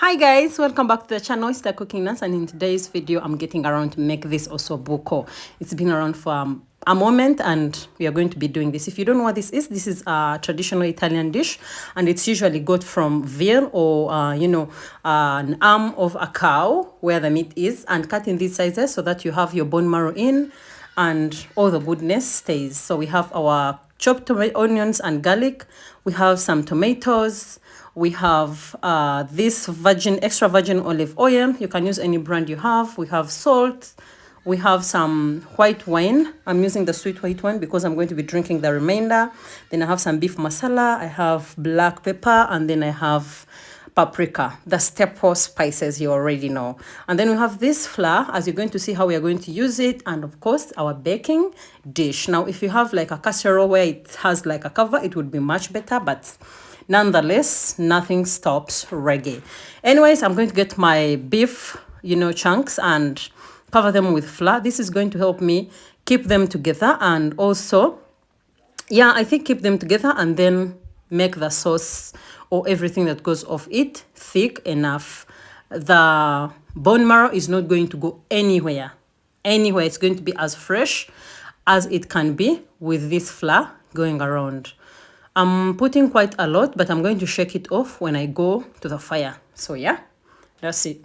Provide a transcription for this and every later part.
Hi guys, welcome back to the channel. It's the Cooking Nuts, and in today's video I'm getting around to make this OSSO BUCO. It's been around for a moment and we are going to be doing this. If you don't know what this is a traditional Italian dish, and it's usually got from veal or an arm of a cow where the meat is, and cut in these sizes so that you have your bone marrow in and all the goodness stays. So we have our chopped onions and garlic, we have some tomatoes, we have this extra virgin olive oil. You can use any brand you have. We have salt. We have some white wine. I'm using the sweet white wine because I'm going to be drinking the remainder. Then I have some beef masala. I have black pepper, and then I have paprika, the staple spices you already know. And then we have this flour, as you're going to see how we are going to use it, and of course our baking dish. Now if you have like a casserole where it has like a cover, it would be much better, but nonetheless, nothing stops reggae. Anyways, I'm going to get my beef, chunks and cover them with flour. This is going to help me keep them together, and also, yeah, I think keep them together and then make the sauce or everything that goes off it thick enough. The bone marrow is not going to go anywhere. It's going to be as fresh as it can be with this flour going around. I'm putting quite a lot, but I'm going to shake it off when I go to the fire. So yeah, that's it.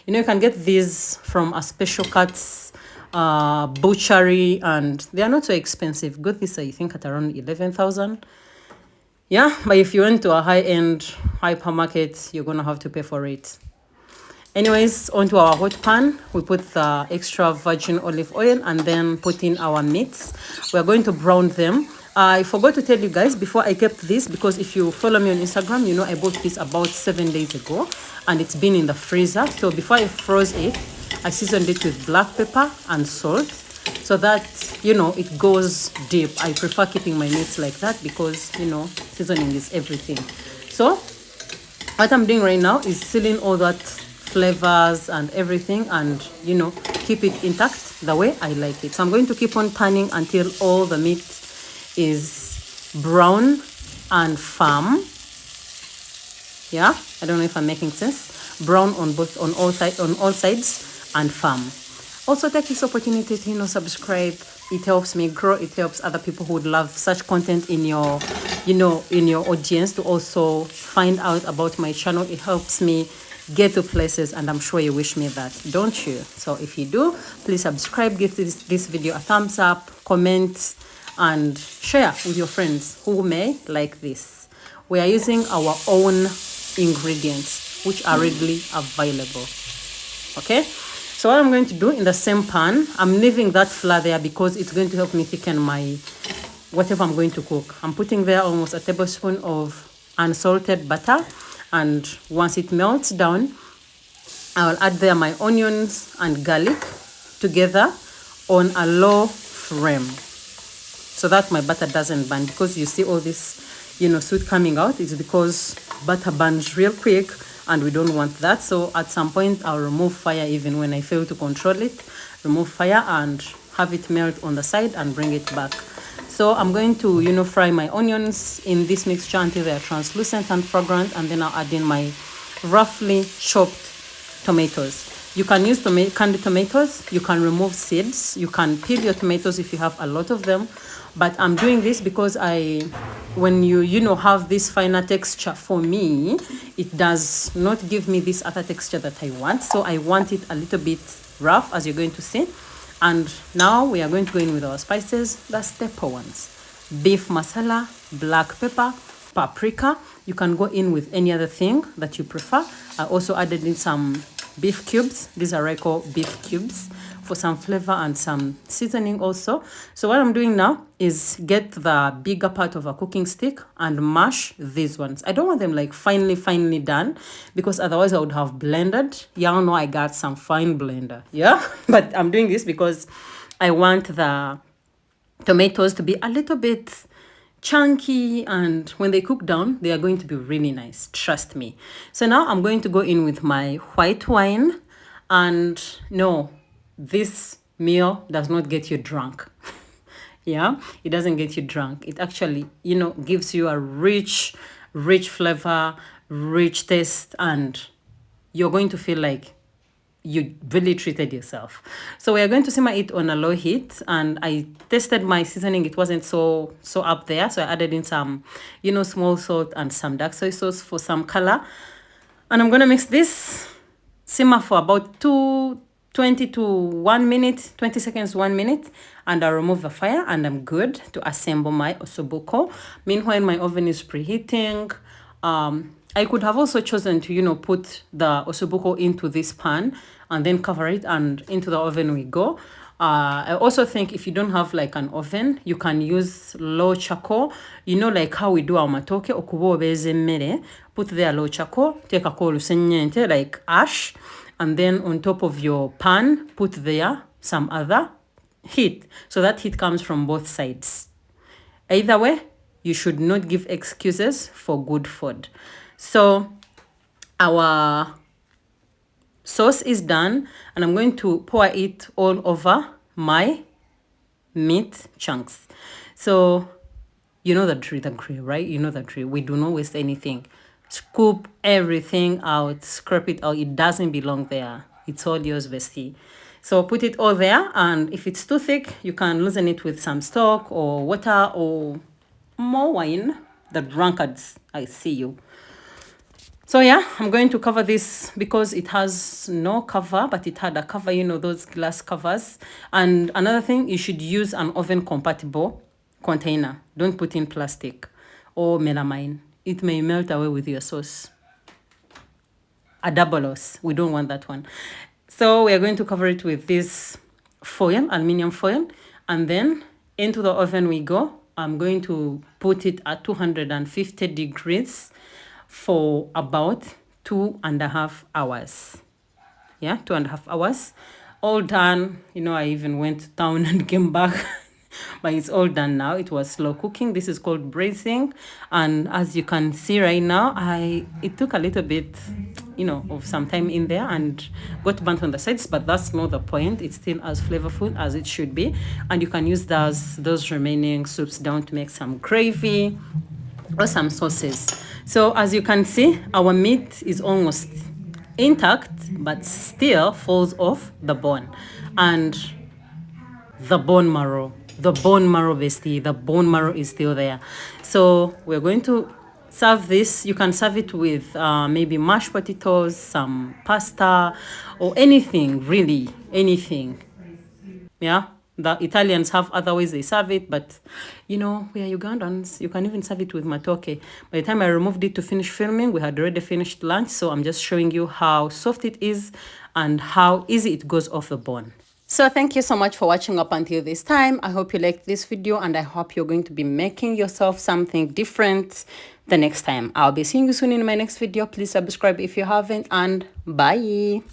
You can get these from a special cuts butchery, and they are not so expensive. Got this, I think, at around 11,000. Yeah, but if you went to a high-end hypermarket, you're gonna have to pay for it. Anyways, onto our hot pan, we put the extra virgin olive oil and then put in our meats. We're going to brown them. I forgot to tell you guys before I kept this, because if you follow me on Instagram, you know I bought this about 7 days ago and it's been in the freezer. So before I froze it, I seasoned it with black pepper and salt so that, it goes deep. I prefer keeping my meats like that because, seasoning is everything. So what I'm doing right now is sealing all that flavors and everything, and keep it intact the way I like it. So I'm going to keep on turning until all the meat is brown and firm. Yeah, I don't know if I'm making sense. Brown on all sides and firm. Also take this opportunity to subscribe. It helps me grow. It helps other people who would love such content in your in your audience to also find out about my channel. It helps me get to places, and I'm sure you wish me that, don't you? So if you do, please subscribe, give this video a thumbs up, comment, and share with your friends who may like this. We are using our own ingredients which are readily available. Okay, so what I'm going to do, in the same pan, I'm leaving that flour there because it's going to help me thicken my whatever I'm going to cook. I'm putting there almost a tablespoon of unsalted butter, and once it melts down, I'll add there my onions and garlic together on a low flame so that my butter doesn't burn. Because you see all this sweet coming out, is because butter burns real quick and we don't want that. So at some point I'll remove fire, even when I fail to control it. Remove fire and have it melt on the side and bring it back. So I'm going to fry my onions in this mixture until they are translucent and fragrant, and then I'll add in my roughly chopped tomatoes. You can use candied tomatoes. You can remove seeds. You can peel your tomatoes if you have a lot of them. But I'm doing this because when you have this finer texture, for me, it does not give me this other texture that I want. So I want it a little bit rough, as you're going to see. And now we are going to go in with our spices, the staple ones. Beef masala, black pepper, paprika. You can go in with any other thing that you prefer. I also added in some beef cubes. These are Reiko beef cubes for some flavor and some seasoning also. So what I'm doing now is get the bigger part of a cooking stick and mash these ones. I don't want them like finely done, because otherwise I would have blended. Y'all know I got some fine blender, yeah? But I'm doing this because I want the tomatoes to be a little bit chunky, and when they cook down, they are going to be really nice, trust me. So now I'm going to go in with my white wine, and no, this meal does not get you drunk. Yeah, it doesn't get you drunk. It actually, gives you a rich flavor, rich taste, and you're going to feel like you really treated yourself. So we are going to simmer it on a low heat, and I tested my seasoning. It wasn't so up there, so I added in some, you know, small salt and some dark soy sauce for some color. And I'm gonna mix this, simmer for about 20 to 1 minute, 20 seconds, 1 minute, and I'll remove the fire, and I'm good to assemble my OSSO BUCO. Meanwhile, my oven is preheating. I could have also chosen to, you know, put the OSSO BUCO into this pan and then cover it, and into the oven we go. I also think if you don't have like an oven, you can use low charcoal. You know, like how we do our matoke, okubo obeze mmere, put there low charcoal, take a coal senyente like ash, and then on top of your pan, put there some other heat. So that heat comes from both sides. Either way, you should not give excuses for good food. So our sauce is done, and I'm going to pour it all over my meat chunks. So you know the drill, right? You know the drill. We do not waste anything. Scoop everything out, scrape it out. It doesn't belong there. It's all yours, bestie. So put it all there, and if it's too thick, you can loosen it with some stock or water or more wine. The drunkards, I see you. So yeah, I'm going to cover this because it has no cover, but it had a cover, you know, those glass covers. And another thing, you should use an oven compatible container. Don't put in plastic or melamine. It may melt away with your sauce. A double loss. We don't want that one. So we are going to cover it with this foil, aluminium foil, and then into the oven we go. I'm going to put it at 250 degrees for about 2.5 hours. Yeah, 2.5 hours. All done. You know, I even went to town and came back. But it's all done now. It was slow cooking. This is called braising. And as you can see right now, it took a little bit, you know, of some time in there and got burnt on the sides, but that's not the point. It's still as flavorful as it should be. And you can use those remaining soups down to make some gravy or some sauces. So as you can see, our meat is almost intact, but still falls off the bone. And the bone marrow, bestie, the bone marrow is still there. So we're going to serve this. You can serve it with maybe mashed potatoes, some pasta, or anything, really, anything. Yeah, the Italians have other ways they serve it, but you know, we are Ugandans. You can even serve it with matoke. By the time I removed it to finish filming, we had already finished lunch, so I'm just showing you how soft it is and how easy it goes off the bone. So thank you so much for watching up until this time. I hope you liked this video, and I hope you're going to be making yourself something different the next time. I'll be seeing you soon in my next video. Please subscribe if you haven't, and bye.